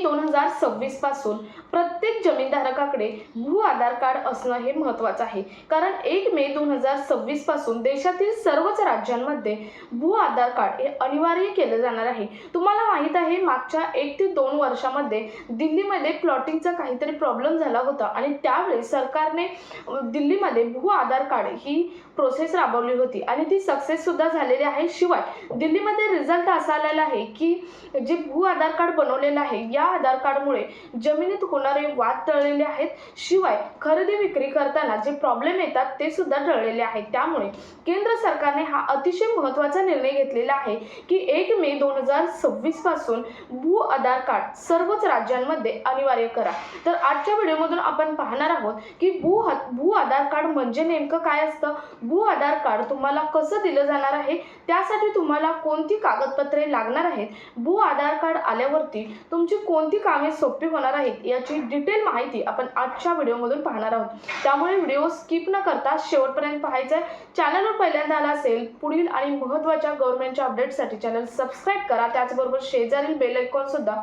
2026 पासून प्रत्येक जमीनधारकाकडे भू आधार कार्ड असणं हे महत्त्वाचं आहे। कारण 1 मे 2026 पासून देशातील सर्वच राज्यांमध्ये भू आधार कार्ड हे अनिवार्य केलं जाणार आहे। तुम्हाला माहित आहे, मागच्या 1 ते 2 वर्षामध्ये दिल्लीमध्ये प्लॉटिंगचा काहीतरी प्रॉब्लेम झाला होता आणि त्यावेळी सरकारने दिल्लीमध्ये भू आधार कार्ड ही प्रोसेस राबवली होती आणि ती सक्सेस सुद्धा झालेली आहे। शिवाय दिल्लीमध्ये रिझल्ट असा आलेला आहे की जे भू आधार कार्ड बनवलेलं आहे या आधार कार्डमुळे जमिनीत होणारे वाद टळलेले आहेत। शिवाय खरेदी विक्री करताना जे प्रॉब्लेम येतात ते सुद्धा टळलेले आहेत। त्यामुळे केंद्र सरकारने हा अतिशय महत्त्वाचा निर्णय घेतलेला आहे की 1 मे 2026 पासून भू आधार कार्ड सर्वच राज्यांमध्ये अनिवार्य करा। तर आजच्या व्हिडिओमधून आपण पाहणार आहोत की भू आधार कार्ड म्हणजे नेमकं काय असतं, भू आधार कार्ड तुम्हाला कसं दिलं जाणार आहे, त्यासाठी तुम्हाला कोणती कागदपत्रे लागणार आहेत, भू आधार कार्ड आल्यावरती तुमची कोणती कामे सोपी होणार आहेत याची डिटेल माहिती आपण आजच्या व्हिडिओमधून पाहणार आहोत। त्यामुळे व्हिडिओ स्किप न करता शेवटपर्यंत पाहायचा आहे। चॅनलवर पहिल्यांदा आला असेल, पुढील आणि महत्त्वाच्या गव्हर्नमेंटच्या अपडेटसाठी चॅनल सबस्क्राईब करा। त्याचबरोबर शेजारील बेल आयकॉन सुद्धा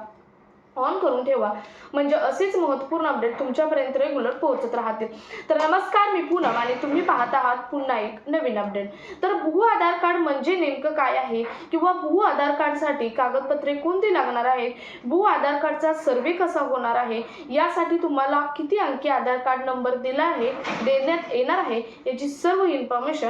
ऑन करून ठेवा, म्हणजे असेच महत्त्वपूर्ण अपडेट तुमच्यापर्यंत रेग्युलर पोहोचत राहतील। तर नमस्कार, मी पूनम आणि तुम्ही पाहत आहात पुन्हा एक नवीन अपडेट। तर भू आधार कार्ड म्हणजे नेमकं काय आहे किंवा भू आधार कार्डसाठी कागदपत्रे कोणती लागणार आहेत, भू आधार कार्डचा सर्वे कसा होणार आहे, यासाठी तुम्हाला किती अंकी आधार कार्ड नंबर देण्यात येणार आहे याची सर्व इन्फॉर्मेशन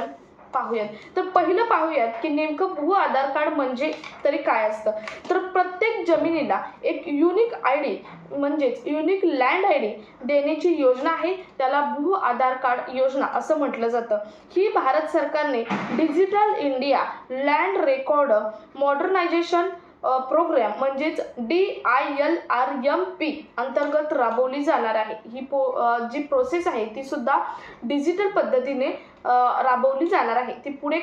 पाहूयात। तर पहिलं पाहूयात की नेमकं भू आधार कार्ड म्हणजे तरी काय असतं। तर प्रत्येक जमिनीला एक युनिक आयडी म्हणजेच युनिक लँड आयडी देण्याची योजना आहे, त्याला भू आधार कार्ड योजना असं म्हटलं जातं। ही भारत सरकारने digital India land record modernisation programme म्हणजेच DILRMP अंतर्गत राबवली जाणार आहे। ही जी प्रोसेस आहे ती सुद्धा डिजिटल पद्धतीने राबवली जाणार आहे। ती पुढे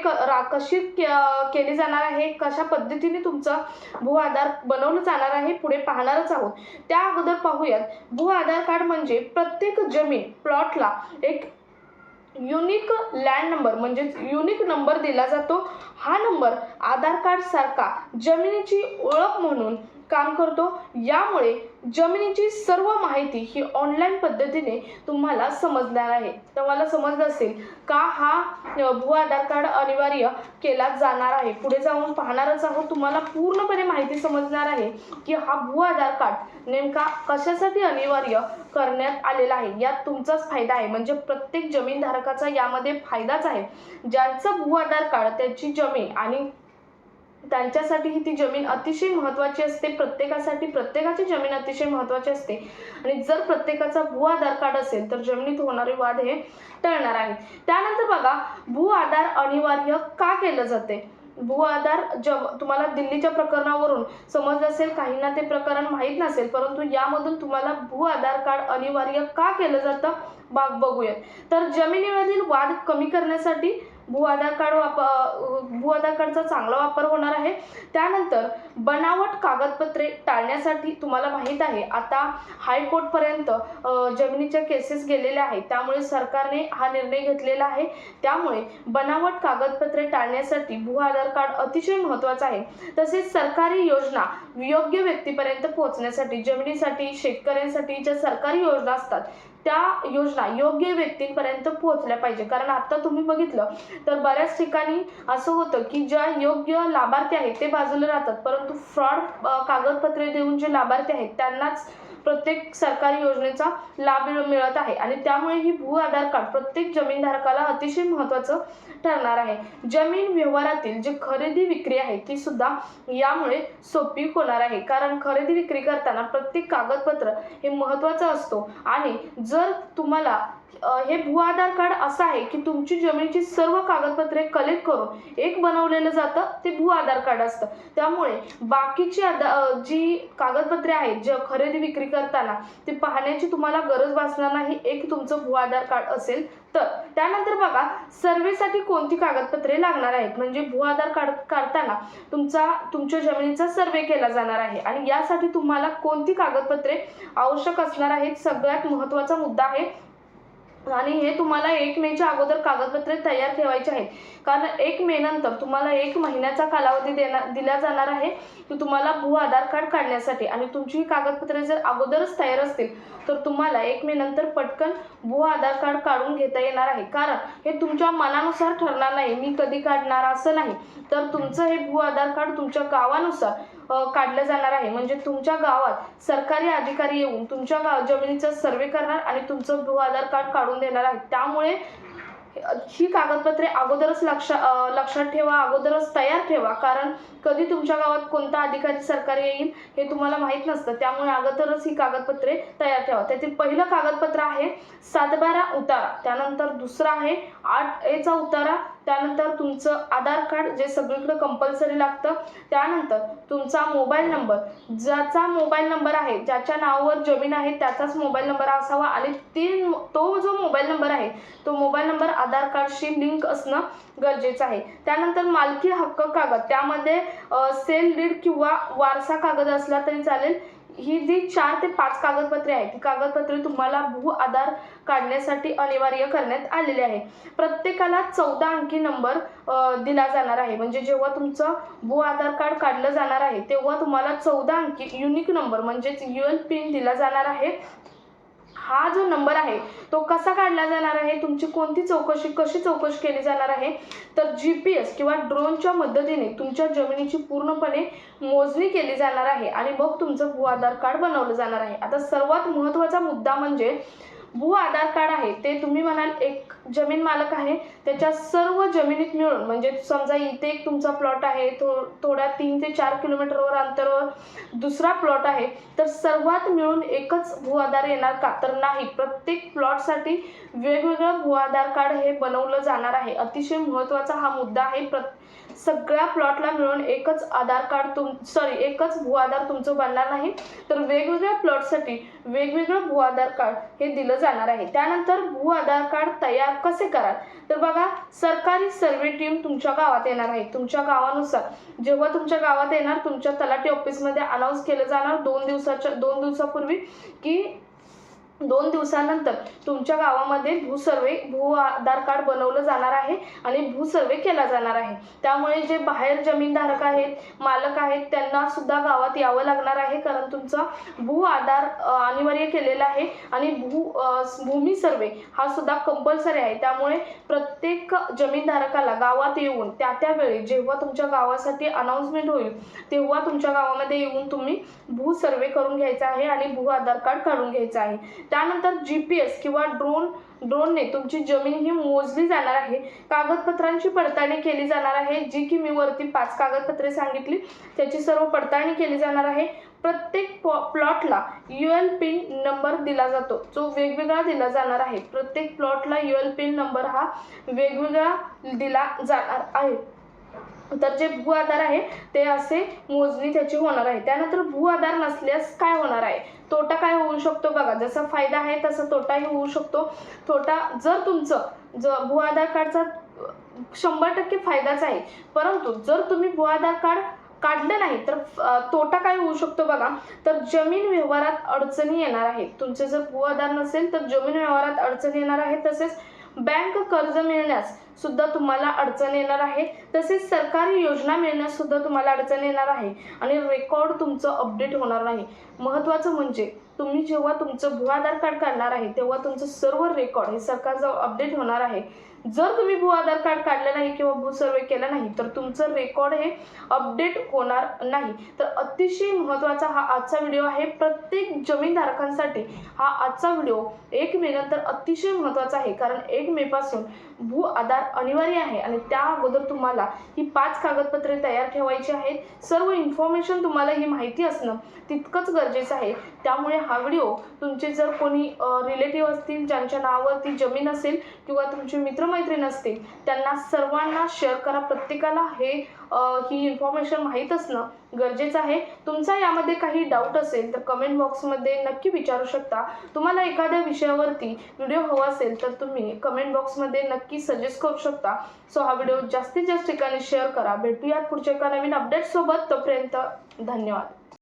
कशी केली जाणार आहे, कशा पद्धतीने तुमचा भू आधार बनवलं जाणार आहे पुढे पाहणारच आहोत। त्या अगोदर पाहूयात, भू आधार कार्ड म्हणजे प्रत्येक जमीन प्लॉटला एक युनिक लँड नंबर म्हणजेच युनिक नंबर दिला जातो। हा नंबर आधार कार्ड सारखा जमिनीची ओळख म्हणून काम करतो। यामुळे जमिनीची सर्व माहिती ही ऑनलाईन पद्धतीने तुम्हाला समजणार आहे। तुम्हाला समजलं असेल का हा भू आधार कार्ड अनिवार्य केला जाणार आहे, पुढे जाऊन पाहणारच आहोत। तुम्हाला पूर्णपणे माहिती समजणार आहे की हा भू आधार कार्ड नेमका कशासाठी अनिवार्य करण्यात आलेला आहे, यात तुमचाच फायदा आहे, म्हणजे प्रत्येक जमीनधारकाचा यामध्ये फायदाच आहे। ज्यांचं भू आधार कार्ड त्याची जमीन आणि त्यांच्यासाठी ही ती जमीन अतिशय महत्त्वाची असते, प्रत्येकाची जमीन अतिशय महत्त्वाची असते आणि जर प्रत्येकाचा भू आधार कार्ड असेल तर जमिनीत होणारे वाद हे टळणार आहेत। त्यानंतर बघा, भू आधार अनिवार्य का केलं जाते। भू आधार तुम्हाला दिल्लीच्या प्रकरणावरून समजलं असेल, काहींना ते प्रकरण माहीत नसेल, परंतु यामधून तुम्हाला भू आधार कार्ड अनिवार्य का केलं जातं बघूयात। तर जमिनीमधील वाद कमी करण्यासाठी भू आधार कार्डचा चांगला वापर होणार आहे। त्यानंतर बनावट कागदपत्रे टाळण्यासाठी तुम्हाला माहीत आहे आता हायकोर्टपर्यंत जमिनीच्या केसेस गेलेल्या आहेत, त्यामुळे सरकारने हा निर्णय घेतलेला आहे। त्यामुळे बनावट कागदपत्रे टाळण्यासाठी भू आधार कार्ड अतिशय महत्त्वाचं आहे। तसेच सरकारी योजना योग्य व्यक्तीपर्यंत पोहोचण्यासाठी, जमिनीसाठी, शेतकऱ्यांसाठी ज्या सरकारी योजना असतात त्या योजना योग्य व्यक्तींपर्यंत पोहोचल्या पाहिजे। कारण आता तुम्ही बघितलं तर बऱ्याच ठिकाणी असं होतं की ज्या योग्य लाभार्थी आहेत ते बाजूला राहतात, परंतु फ्रॉड कागदपत्रे देऊन जे लाभार्थी आहेत त्यांनाच प्रत्येक सरकारी योजनेचा लाभ मिळत आहे आणि त्यामुळे ही भू आधार कार्ड प्रत्येक जमीनधारकाला अतिशय महत्त्वाचं ठरणार आहे। जमीन व्यवहारातील जे खरेदी विक्री आहे ती सुद्धा यामुळे सोपी होणार आहे, कारण खरेदी विक्री करताना प्रत्येक कागदपत्र हे महत्त्वाचं असतो आणि जर तुम्हाला हे भू आधार कार्ड असं आहे की तुमची जमिनीची सर्व कागदपत्रे कलेक्ट करून एक बनवलेलं जातं, ते भू आधार कार्ड असतं। त्यामुळे बाकीची जी कागदपत्रे आहेत जे खरेदी विक्री करताना ते पाहण्याची तुम्हाला गरज भासणार नाही, एक तुमचं भू आधार कार्ड असेल तर। त्यानंतर बघा, सर्वेसाठी कोणती कागदपत्रे लागणार आहेत, म्हणजे भू आधार कार्ड काढताना तुमच्या जमिनीचा सर्वे केला जाणार आहे आणि यासाठी तुम्हाला कोणती कागदपत्रे आवश्यक असणार आहेत। सगळ्यात महत्त्वाचा मुद्दा आहे आणि हे तुम्हाला 1 मेच्या अगोदर कागदपत्रे तयार ठेवायचे आहेत, कारण 1 मे नंतर तुम्हाला 1 महिन्याचा कालावधी दिला जाणार आहे की तुम्हाला भू आधार कार्ड काढण्यासाठी. आणि तुमची ही कागदपत्रे जर अगोदरच तयार असतील तर तुम्हाला 1 मे नंतर पटकन भू आधार कार्ड काढून घेता येणार आहे. कारण हे तुमच्या मनानुसार ठरणार नाही, मी कधी काढणार असं नाही, तर तुमचं हे भू आधार कार्ड तुमच्या गावानुसार काढलं जाणार आहे. म्हणजे तुमच्या गावात सरकारी अधिकारी येऊन तुमच्या जमिनीचा सर्वे करणार आणि तुमचं भू आधार कार्ड काढून देणार आहे. त्यामुळे ही कागदपत्रे अगोदरच लक्षात ठेवा, अगोदरच तयार ठेवा, कारण कधी तुमच्या गावात कोणता अधिकारी सरकारी येईल हे तुम्हाला माहीत नसतं. त्यामुळे अगोदरच ही कागदपत्रे तयार ठेवा. त्यातील पहिलं कागदपत्र आहे 7/12 उतारा, त्यानंतर दुसरा आहे 8A उतारा, त्यानंतर तुमचं आधार कार्ड जे सगळीकडे कंपल्सरी लागतं, त्यानंतर तुमचा मोबाईल नंबर, ज्याचा मोबाईल नंबर आहे, ज्याच्या नावावर जमीन आहे त्याचाच मोबाईल नंबर असावा आणि तो जो मोबाईल नंबर आहे तो मोबाईल नंबर आधार कार्डशी लिंक असणं गरजेचं आहे. त्यानंतर मालकी हक्क कागद, त्यामध्ये सेल डीड किंवा वारसा कागद असला तरी चालेल. ही जी 4 ते 5 कागदपत्रे आहेत ती कागदपत्रे तुम्हाला भू आधार काढण्यासाठी अनिवार्य करण्यात आलेले आहे. प्रत्येकाला 14 अंकी नंबर दिला जाणार आहे. म्हणजे जेव्हा तुमचं भू आधार कार्ड काढलं जाणार आहे तेव्हा तुम्हाला 14 अंकी युनिक नंबर म्हणजेच UL पिन दिला जाणार आहे. हा जो नंबर आहे तो कसा काढला जाणार आहे, तुमची कशी चौकशी केली जाणार आहे, तर GPS किंवा ड्रोनच्या मदतीने तुमच्या जमिनीची पूर्णपणे मोजणी केली जाणार आहे आणि मग तुमचं भू आधार कार्ड बनवलं जाणार आहे. आता सर्वात महत्त्वाचा मुद्दा म्हणजे भू आधार कार्ड आहे ते तुम्ही म्हणाल एक जमीन मालक आहे त्याच्या सर्व जमिनीत मिळून, म्हणजे समजा इथे एक तुमचा प्लॉट आहे, थोड्या 3 ते 4 किलोमीटरवर अंतरावर दुसरा प्लॉट आहे, तर सर्वात मिळून एकच भू आधार येणार का, तर नाही. प्रत्येक प्लॉटसाठी वेगवेगळं भू आधार कार्ड हे बनवलं जाणार आहे. अतिशय महत्त्वाचा हा मुद्दा आहे. सगळ्या प्लॉटला मिळून एकच एकच भू आधार तुमचं बनणार नाही, तर वेगवेगळ्या प्लॉटसाठी वेगवेगळं भू आधार कार्ड हे दिलं जाणार आहे. त्यानंतर भू आधार कार्ड तयार कसे कराल, तर बघा, सरकारी सर्वे टीम तुमच्या गावात येणार आहे. तुमच्या गावानुसार जेव्हा तुमच्या गावात येणार तुमच्या तलाठी ऑफिसमध्ये अनाऊन्स केलं जाणार 2 दिवसापूर्वी की 2 दिवसानंतर तुमच्या गावामध्ये भू आधार कार्ड बनवलं जाणार आहे आणि भू सर्वे केला जाणार आहे. त्यामुळे जे बाहेर जमीनधारक आहेत, मालक आहेत, त्यांना सुद्धा गावात यावं लागणार आहे, कारण तुमचा भू आधार अनिवार्य केलेला आहे आणि भूमी सर्वे हा सुद्धा कंपल्सरी आहे. त्यामुळे प्रत्येक जमीनधारकाला गावात येऊन त्या वेळी जेव्हा तुमच्या गावासाठी अनाउन्समेंट होईल तेव्हा तुमच्या गावामध्ये येऊन तुम्ही भू सर्वे करून घ्यायचा आहे आणि भू आधार कार्ड काढून घ्यायचं आहे. त्यानंतर GPS किंवा ड्रोनने तुमची जमीन ही मोजली जाणार आहे. कागदपत्रांची पडताळणी केली जाणार आहे, जी की मी वरती 5 कागदपत्रे सांगितली त्याची सर्व पडताळणी केली जाणार आहे. प्रत्येक प्लॉटला UL पिन नंबर दिला जातो, जो वेगवेगळा दिला जाणार आहे. प्रत्येक प्लॉटला UL पिन नंबर हा वेगवेगळा दिला जाणार आहे. तर जे भू आधार आहे ते असे मोजणी त्याची होणार आहे. त्यानंतर भू आधार नसल्यास काय होणार आहे, तोटा काय होऊ शकतो, बघा, जसा फायदा आहे तसा तोटाही होऊ शकतो. तोटा, जर तुमचं भू आधार कार्डचा 100% फायदाच आहे, परंतु जर तुम्ही भू आधार कार्ड काढलं नाही तर तोटा काय होऊ शकतो बघा, तर जमीन व्यवहारात अडचणी येणार आहेत. तुमचे जर भू आधार नसेल तर जमीन व्यवहारात अडचणी येणार आहेत. तसेच बँक कर्ज मिळण्यास सुद्धा तुम्हाला अडचण येणार आहे. तसेच सरकारी योजना मिळण्यास सुद्धा तुम्हाला अडचण येणार आहे आणि रेकॉर्ड तुमचं अपडेट होणार नाही. महत्त्वाचं म्हणजे तुम्ही जेव्हा तुमचं भू आधार कार्ड काढणार आहे तेव्हा तुमचं सर्व रेकॉर्ड हे सरकारजवळ अपडेट होणार आहे. जर तुम्ही भू आधार कार्ड काढलं नाही किंवा भू सर्वे केला नाही तर तुमचं रेकॉर्ड हे अपडेट होणार नाही. तर अतिशय महत्त्वाचा हा आजचा व्हिडिओ आहे. प्रत्येक जमीनधारकांसाठी हा आजचा व्हिडिओ 1 मे नंतर अतिशय महत्त्वाचा आहे, कारण 1 मे पासून भू आधार अनिवार्य आहे आणि त्या अगोदर तुम्हाला ही 5 कागदपत्रे तयार ठेवायची आहेत. सर्व इन्फॉर्मेशन तुम्हाला ही माहिती असणं तितकंच गरजेचं आहे. त्यामुळे हा व्हिडिओ तुमचे जर कोणी रिलेटिव्ह असतील, ज्यांच्या नावावरती जमीन असेल किंवा तुमचे मित्रमैत्रीण असतील, त्यांना सर्वांना शेअर करा. प्रत्येकाला ही इन्फॉर्मेशन माहीत असणं गरजेचं आहे. तुमचा यामध्ये काही डाऊट असेल तर कमेंट बॉक्समध्ये नक्की विचारू शकता. तुम्हाला एखाद्या विषयावरती व्हिडिओ हवा असेल तर तुम्ही कमेंट बॉक्समध्ये नक्की सजेस्ट करू शकता. सो हा व्हिडिओ जास्तीत जास्त ठिकाणी शेअर करा. भेटूयात पुढच्या एका नवीन अपडेटसोबत. तोपर्यंत धन्यवाद.